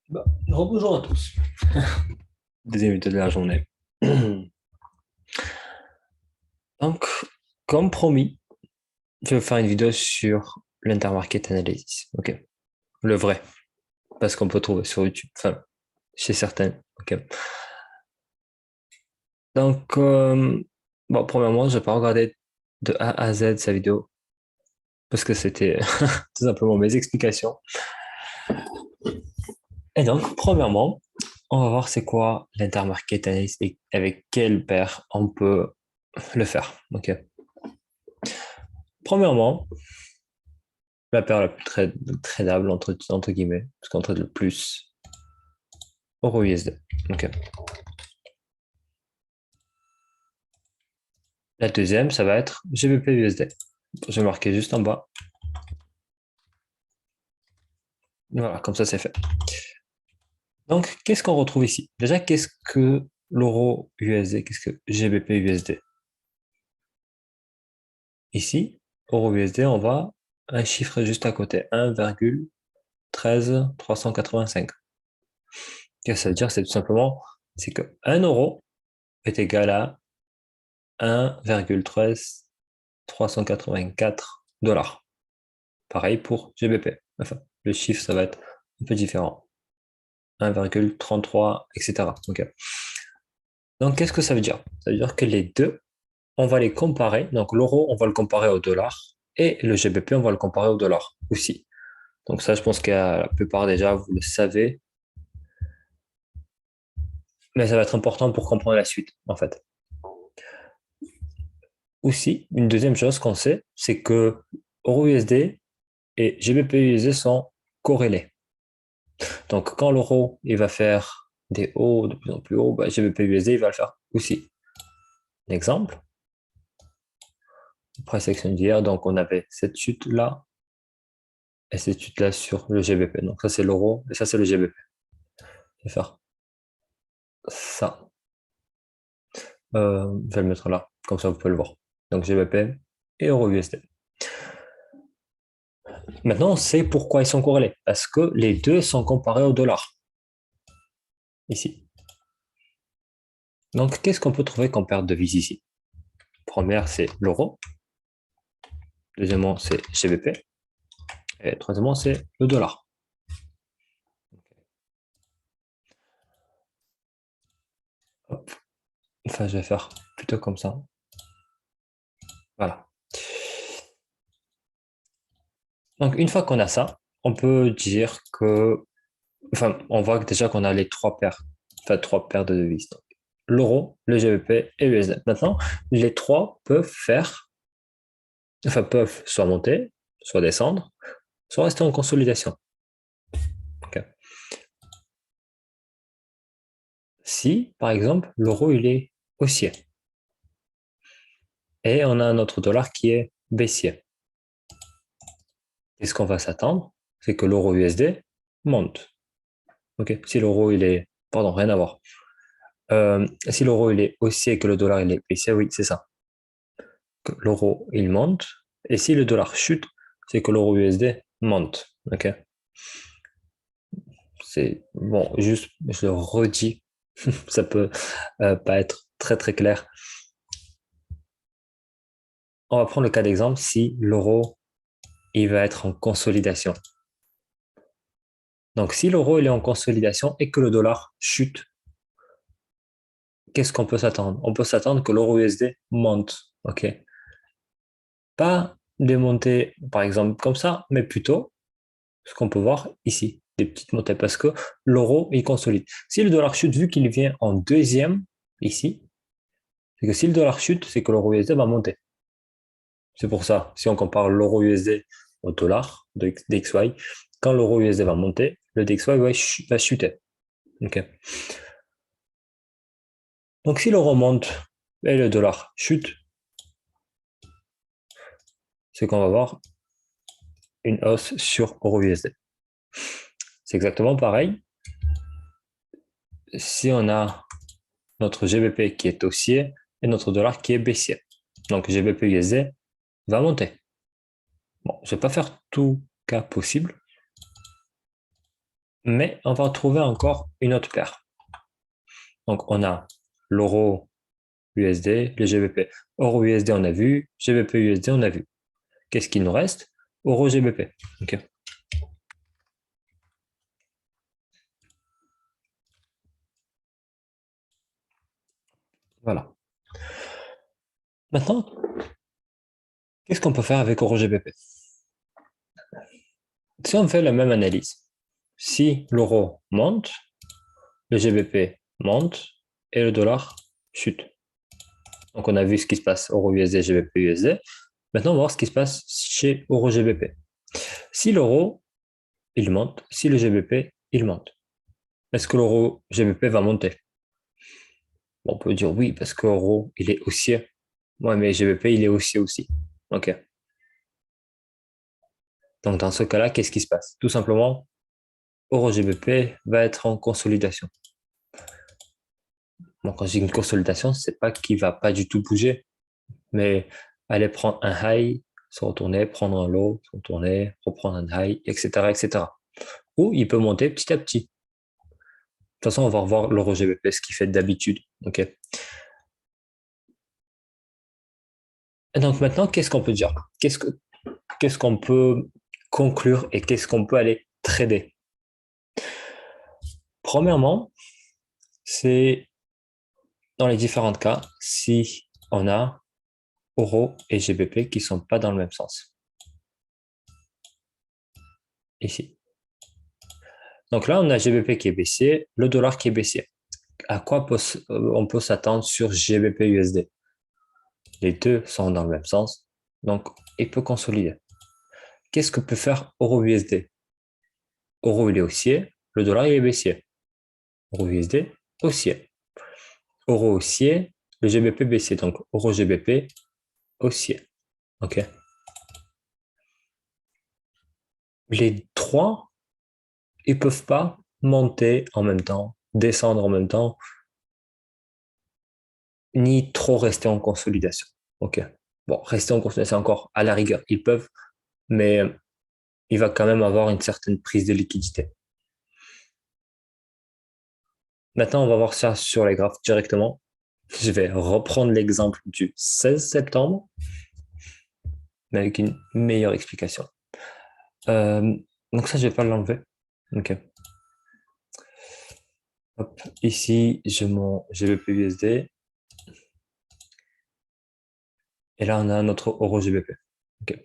Bonjour à tous. Deuxième vidéo de la journée. Donc, comme promis, je vais faire une vidéo sur l'intermarket analysis. Ok. Le vrai. Parce qu'on peut trouver sur YouTube. Enfin, chez certaines. Ok. Donc, bon, premièrement, je vais pas regarder de A à Z sa vidéo. Parce que c'était tout simplement mes explications. Et donc, premièrement, on va voir c'est quoi l'intermarket analysis et avec quelle paire on peut le faire. Ok. Premièrement, la paire la plus tradable entre guillemets, parce qu'on trade le plus Euro USD. Ok. La deuxième, ça va être GBP USD. Je vais marquer juste en bas. Voilà, comme ça c'est fait. Donc, qu'est-ce qu'on retrouve ici? Déjà, qu'est-ce que l'euro USD? Qu'est-ce que GBP USD? Ici, euro USD, on va un chiffre juste à côté, 1,13385. Qu'est-ce que ça veut dire? C'est tout simplement, c'est que 1 euro est égal à 1,13384 dollars. Pareil pour GBP. Enfin, le chiffre, ça va être un peu différent. 1,33, etc. Okay. Donc, qu'est-ce que ça veut dire? Ça veut dire que les deux, on va les comparer. Donc, l'euro, on va le comparer au dollar. Et le GBP, on va le comparer au dollar aussi. Donc, ça, je pense que la plupart déjà, vous le savez. Mais ça va être important pour comprendre la suite, en fait. Aussi, une deuxième chose qu'on sait, c'est que euro USD et GBP USD sont corrélés. Donc, quand l'euro il va faire des hauts de plus en plus hauts, bah, GBP USD il va le faire aussi. Un exemple, price action d'hier, donc on avait cette chute là et cette chute là sur le GBP. Donc, ça c'est l'euro et ça c'est le GBP. Je vais faire ça. Je vais le mettre là, comme ça vous pouvez le voir. Donc, GBP et euro USD. Maintenant, on sait pourquoi ils sont corrélés. Parce que les deux sont comparés au dollar. Ici. Donc, qu'est-ce qu'on peut trouver comme perte de devise ici? Première, c'est l'euro. Deuxièmement, c'est GBP. Et troisièmement, c'est le dollar. Hop. Enfin, je vais faire plutôt comme ça. Voilà. Donc, une fois qu'on a ça, on peut dire que, enfin, on voit déjà qu'on a les trois paires, enfin, trois paires de devises. Donc, l'euro, le GBP et l'USD. Maintenant, les trois peuvent faire, enfin, peuvent soit monter, soit descendre, soit rester en consolidation. Okay. Si, par exemple, l'euro, il est haussier et on a notre dollar qui est baissier. Et ce qu'on va s'attendre, c'est que l'euro USD monte. Ok, si l'euro il est, pardon, rien à voir. Si l'euro il est haussier et que le dollar il est baissier, oui, c'est ça. Que l'euro il monte. Et si le dollar chute, c'est que l'euro USD monte. Ok, c'est bon, juste, je le redis, ça peut pas être très très clair. On va prendre le cas d'exemple si l'euro il va être en consolidation. Donc si l'euro il est en consolidation et que le dollar chute, qu'est-ce qu'on peut s'attendre? On peut s'attendre que l'euro USD monte. Ok, pas des montées, par exemple, comme ça, mais plutôt ce qu'on peut voir ici, des petites montées, parce que l'euro, il consolide. Si le dollar chute, vu qu'il vient en deuxième, ici, c'est que si le dollar chute, c'est que l'euro USD va monter. C'est pour ça, si on compare l'euro USD au dollar de DXY, quand l'euro USD va monter, le DXY va chuter. Okay. Donc si l'euro monte et le dollar chute, c'est qu'on va voir une hausse sur euro USD. C'est exactement pareil. Si on a notre GBP qui est haussier et notre dollar qui est baissier. Donc GBP USD va monter. Bon, je ne vais pas faire tout cas possible. Mais on va trouver encore une autre paire. Donc, on a l'euro USD, le GBP. Euro USD, on a vu. GBP USD, on a vu. Qu'est-ce qu'il nous reste? Euro GBP. OK. Voilà. Maintenant, qu'est-ce qu'on peut faire avec Euro GBP? Si on fait la même analyse, si l'euro monte, le GBP monte et le dollar chute. Donc, on a vu ce qui se passe euro USD, GBP USD. Maintenant, on va voir ce qui se passe chez euro GBP. Si l'euro, il monte, si le GBP, il monte, est-ce que l'euro GBP va monter? Bon, on peut dire oui, parce que l'euro, il est haussier. Ouais, mais GBP, il est haussier aussi. OK. Donc, dans ce cas-là, qu'est-ce qui se passe? Tout simplement, euro GBP va être en consolidation. Bon, quand je dis une consolidation, c'est pas qu'il va pas du tout bouger, mais aller prendre un high, se retourner, prendre un low, se retourner, reprendre un high, etc., etc. Ou il peut monter petit à petit. De toute façon, on va revoir l'euro GBP, ce qu'il fait d'habitude. OK. Et donc maintenant, qu'est-ce qu'on peut dire? Qu'est-ce qu'on peut conclure et qu'est-ce qu'on peut aller trader? Premièrement, c'est dans les différents cas, si on a euro et GBP qui sont pas dans le même sens. Ici. Donc là, on a GBP qui est baissier, le dollar qui est baissier. À quoi on peut s'attendre sur GBP USD? Les deux sont dans le même sens, donc il peut consolider. Qu'est-ce que peut faire euro USD? Euro il est haussier, le dollar il est baissier. Euro USD haussier. Euro haussier, le GBP baissier, donc euro GBP haussier. OK. Les trois, ils peuvent pas monter en même temps, descendre en même temps, ni trop rester en consolidation. OK. Bon, rester en consolidation encore, à la rigueur, ils peuvent, mais il va quand même avoir une certaine prise de liquidité. Maintenant, on va voir ça sur les graphes directement. Je vais reprendre l'exemple du 16 septembre, mais avec une meilleure explication. Euh, donc ça, je vais pas l'enlever. OK. Hop, ici, j'ai mon GBP USD. Et là, on a notre euro GBP. OK.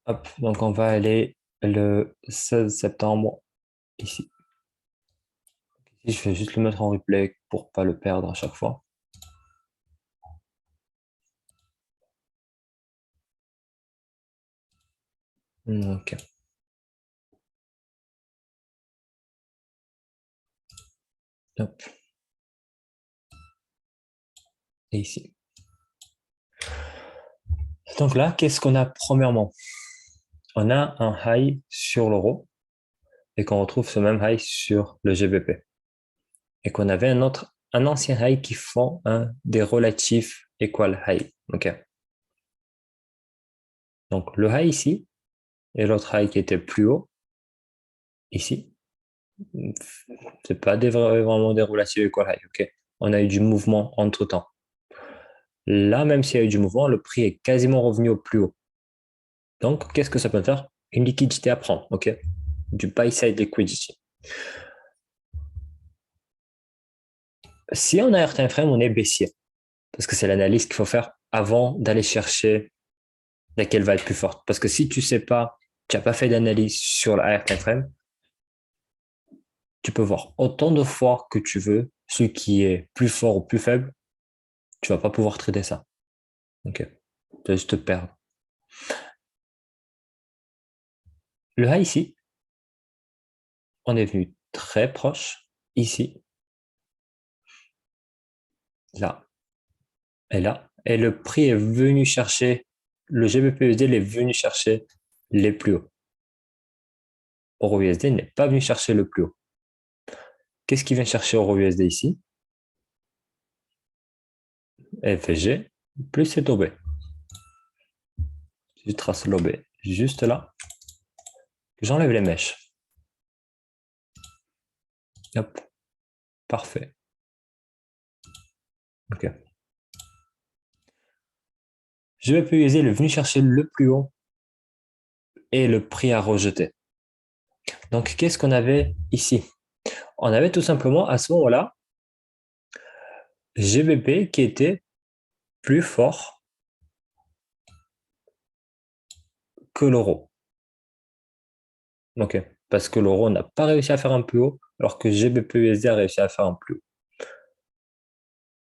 Hop, donc on va aller le 16 septembre ici. Ici, je vais juste le mettre en replay pour pas le perdre à chaque fois. OK. Hop. Et ici. Donc là, qu'est-ce qu'on a premièrement? On a un high sur l'euro et qu'on retrouve ce même high sur le GBP. Et qu'on avait un ancien high qui font un des relatifs equal high. OK. Donc le high ici et l'autre high qui était plus haut ici. C'est pas vraiment des relatifs equal high. OK. On a eu du mouvement entre temps. Là, même s'il y a eu du mouvement, le prix est quasiment revenu au plus haut. Donc, qu'est-ce que ça peut faire? Une liquidité à prendre, OK? Du buy-side liquidity. Si on a un time frame, on est baissier. Parce que c'est l'analyse qu'il faut faire avant d'aller chercher laquelle va être plus forte. Parce que si tu sais pas, tu n'as pas fait d'analyse sur la higher time frame, tu peux voir autant de fois que tu veux, ce qui est plus fort ou plus faible, tu vas pas pouvoir trader ça. OK? Tu vas juste te perdre. Le high ici, on est venu très proche, ici, là, et là. Et le prix est venu chercher, le GBP-USD est venu chercher les plus hauts. Euro-USD n'est pas venu chercher le plus haut. Qu'est-ce qui vient chercher Euro-USD ici? FG plus CTOB. Je trace l'OB juste là. J'enlève les mèches. Hop, parfait. Ok. Je vais utiliser le venu chercher le plus haut et le prix à rejeter. Donc, qu'est-ce qu'on avait ici? On avait tout simplement à ce moment-là GBP qui était plus fort que l'euro. Ok. Parce que l'euro n'a pas réussi à faire un plus haut, alors que GBP-USD a réussi à faire un plus haut.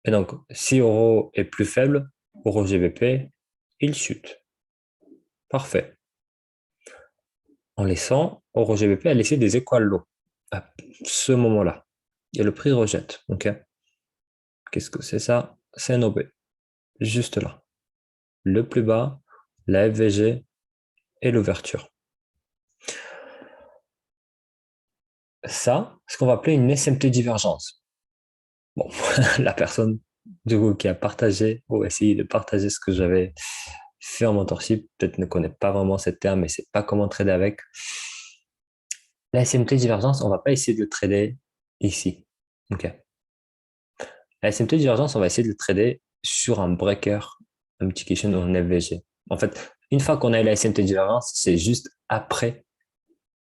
Et donc, si euro est plus faible, euro GBP, il chute. Parfait. En laissant euro GBP a laissé des équal low à ce moment-là. Et le prix rejette. Ok. Qu'est-ce que c'est ça? C'est un OB. Juste là. Le plus bas, la FVG et l'ouverture. Ça, ce qu'on va appeler une SMT divergence. Bon, la personne du coup qui a partagé ou essayé de partager ce que j'avais fait en mentorship, peut-être ne connaît pas vraiment ce terme et sait pas comment trader avec. La SMT divergence, on va pas essayer de le trader ici. Ok. La SMT divergence, on va essayer de le trader sur un breaker, un multiplication ou un FVG. En fait, une fois qu'on a la SMT divergence, c'est juste après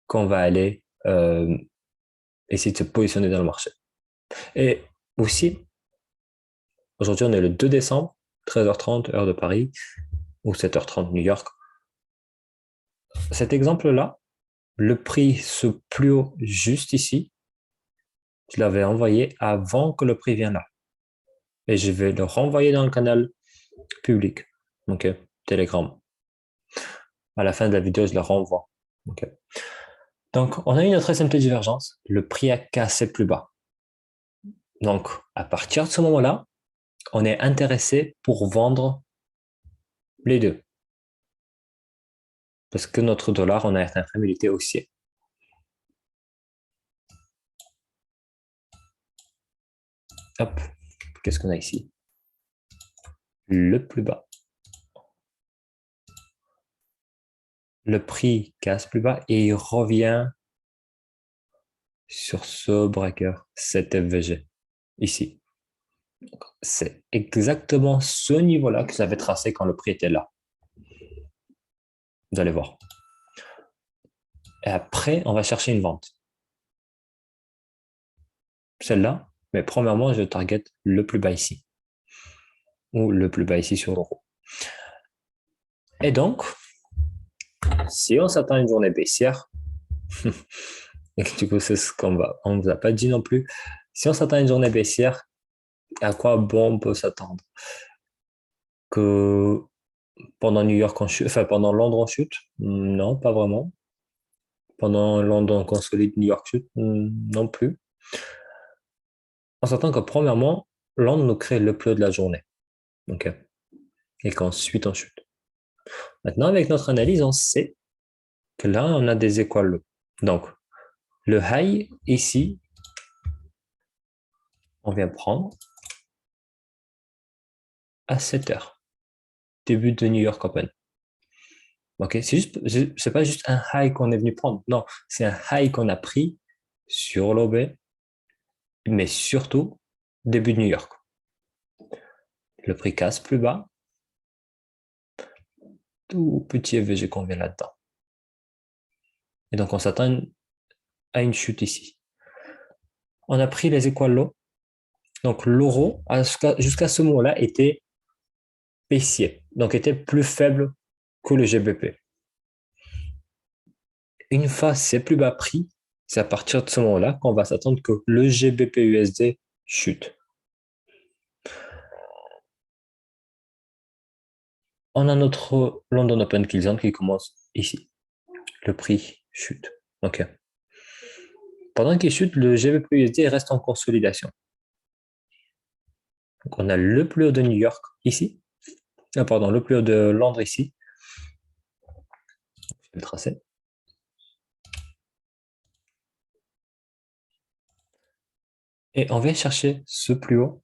qu'on va aller essayer de se positionner dans le marché. Et aussi, aujourd'hui, on est le 2 décembre, 13h30, heure de Paris, ou 7h30 New York. Cet exemple-là, le prix se plus haut juste ici, je l'avais envoyé avant que le prix vienne là. Et je vais le renvoyer dans le canal public. Ok, Telegram. À la fin de la vidéo, je le renvoie. Ok. Donc, on a eu notre SMT divergence. Le prix a cassé plus bas. Donc, à partir de ce moment-là, on est intéressé pour vendre les deux. Parce que notre dollar, on a un frame, il était haussier. Hop, qu'est-ce qu'on a ici? Le plus bas. Le prix casse plus bas et il revient sur ce breaker, cet FVG, ici. C'est exactement ce niveau-là que j'avais tracé quand le prix était là. Vous allez voir. Et après, on va chercher une vente. Celle-là, mais premièrement, je target le plus bas ici. Ou le plus bas ici sur l'euro. Et donc, si on s'attend à une journée baissière, et du coup, c'est ce on ne vous a pas dit non plus, si on s'attend à une journée baissière, à quoi bon on peut s'attendre? Que pendant New York on chute, enfin pendant Londres on chute? Non, pas vraiment. Pendant Londres on consolide, New York chute? Non plus. On s'attend que premièrement, Londres nous crée le plus haut de la journée. Ok. Et qu'ensuite on chute. Maintenant, avec notre analyse, on sait que là, on a des équal low. Donc, le high ici, on vient prendre à 7 heures, début de New York Open. Ok, c'est pas juste un high qu'on est venu prendre. Non, c'est un high qu'on a pris sur l'OB, mais surtout début de New York. Le prix casse plus bas, tout petit FVG qu'on vient là-dedans. Et donc on s'attend à une chute ici. On a pris les équal low. Donc l'euro, jusqu'à ce moment-là, était baissier, donc était plus faible que le GBP. Une fois c'est plus bas prix, c'est à partir de ce moment-là qu'on va s'attendre que le GBP USD chute. On a notre London Open Kill Zone qui commence ici. Le prix chute. OK. Pendant qu'il chute, le GBP USD reste en consolidation. Donc on a le plus haut de New York ici. Pardon, le plus haut de Londres ici. Je vais le tracer. Et on vient chercher ce plus haut.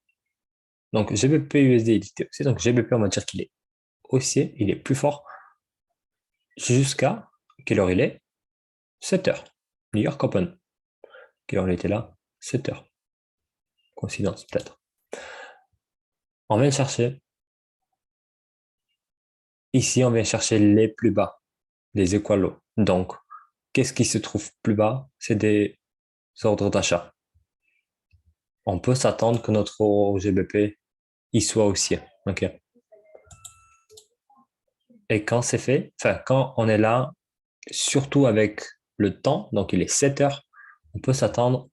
Donc GBP USD il était haussier. Donc GBP on va dire qu'il est haussier, il est plus fort jusqu'à quelle heure il est? 7 heures. New York Open. Quelle heure il était là? 7 heures. Coïncidence, peut-être. On vient chercher. Ici, on vient chercher les plus bas, les équalos. Donc, qu'est-ce qui se trouve plus bas? C'est des ordres d'achat. On peut s'attendre que notre GBP y soit aussi. OK. Et quand c'est fait, enfin, quand on est là, surtout avec le temps, donc il est 7 heures, on peut s'attendre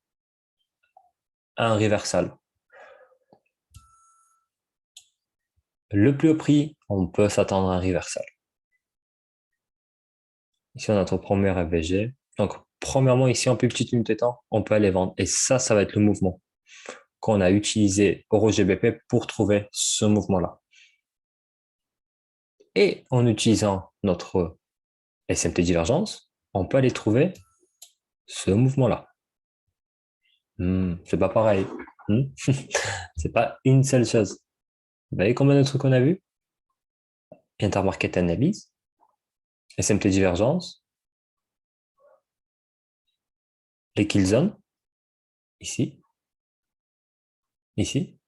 à un reversal. Le plus haut prix, on peut s'attendre à un reversal. Ici, on a notre premier FVG. Donc, premièrement, ici, en plus petite unité de temps, on peut aller vendre. Et ça va être le mouvement qu'on a utilisé EuroGBP pour trouver ce mouvement-là. Et en utilisant notre SMT divergence, on peut aller trouver ce mouvement-là. C'est pas pareil. C'est pas une seule chose. Vous voyez combien de trucs on a vu? Intermarket analyse, SMT divergence, les kill zones, ici, ici,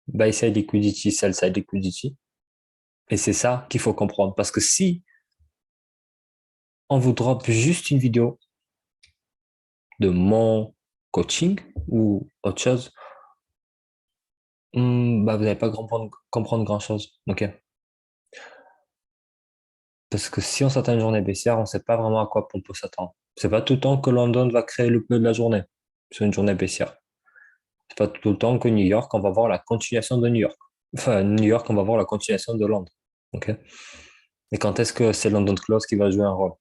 buy side liquidity, sell side liquidity. Et c'est ça qu'il faut comprendre. Parce que si on vous drop juste une vidéo de mon coaching ou autre chose, vous n'allez pas comprendre grand-chose. OK? Parce que si on s'attend à une journée baissière, on ne sait pas vraiment à quoi on peut s'attendre. C'est pas tout le temps que London va créer le peu de la journée sur une journée baissière. C'est pas tout le temps que New York, on va voir la continuation de New York. Enfin, New York, on va voir la continuation de Londres. OK? Et quand est-ce que c'est London Close qui va jouer un rôle?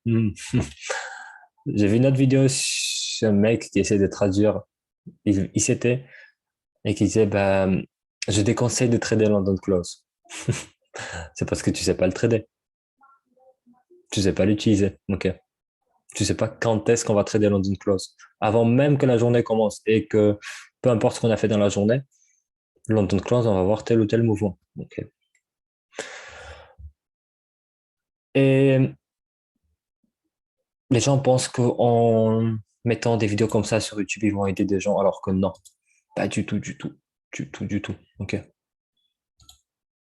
J'ai vu une autre vidéo sur un mec qui essaie de traduire ICT et qui disait, ben, je déconseille de trader London Close. C'est parce que tu sais pas le trader. Tu sais pas l'utiliser. OK? Tu sais pas quand est-ce qu'on va trader London Close. Avant même que la journée commence et que peu importe ce qu'on a fait dans la journée, London Close, on va voir tel ou tel mouvement. OK? Et les gens pensent qu'en mettant des vidéos comme ça sur YouTube, ils vont aider des gens, alors que non, pas du tout, du tout, du tout, du tout. OK?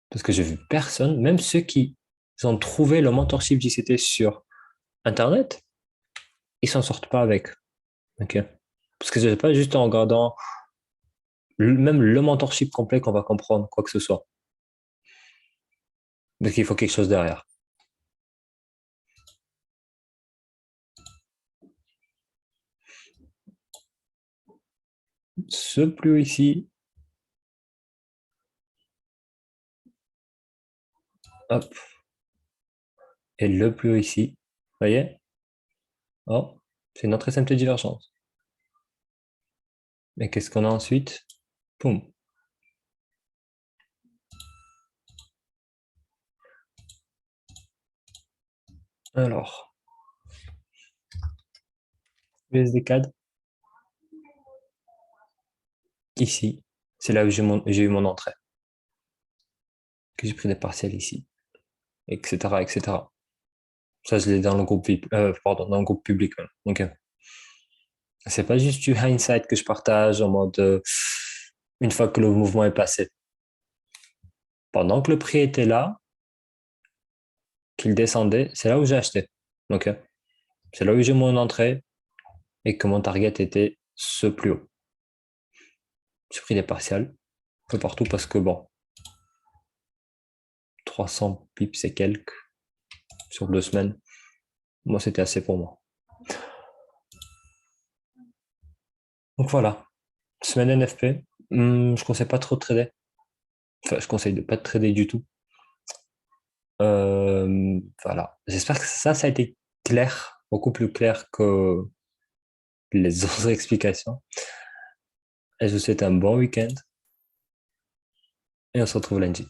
Parce que j'ai vu personne, même ceux qui ont trouvé le mentorship d'ICT sur Internet, ils s'en sortent pas avec. OK? Parce que c'est pas juste en regardant même le mentorship complet qu'on va comprendre quoi que ce soit. Donc il faut quelque chose derrière. Ce plus ici, hop, et le plus ici, vous voyez? Oh, c'est notre SMT divergence. Et qu'est-ce qu'on a ensuite? Poum. Alors, USD CAD, ici, c'est là où j'ai eu mon entrée. Que j'ai pris des partiels ici, etc., etc. Ça, je l'ai dans le groupe dans le groupe public. Donc, c'est pas juste du hindsight que je partage en mode une fois que le mouvement est passé. Pendant que le prix était là, qu'il descendait, c'est là où j'ai acheté. Donc, c'est là où j'ai mon entrée et que mon target était ce plus haut. J'ai pris des partiels un peu partout parce que bon, 300 pips et quelques sur 2 semaines, moi c'était assez pour moi. Donc voilà, semaine NFP, je conseille pas trop de trader. Enfin, je conseille de pas de trader du tout. Voilà, j'espère que ça a été clair, beaucoup plus clair que les autres explications. Et je vous souhaite un bon week-end et on se retrouve lundi.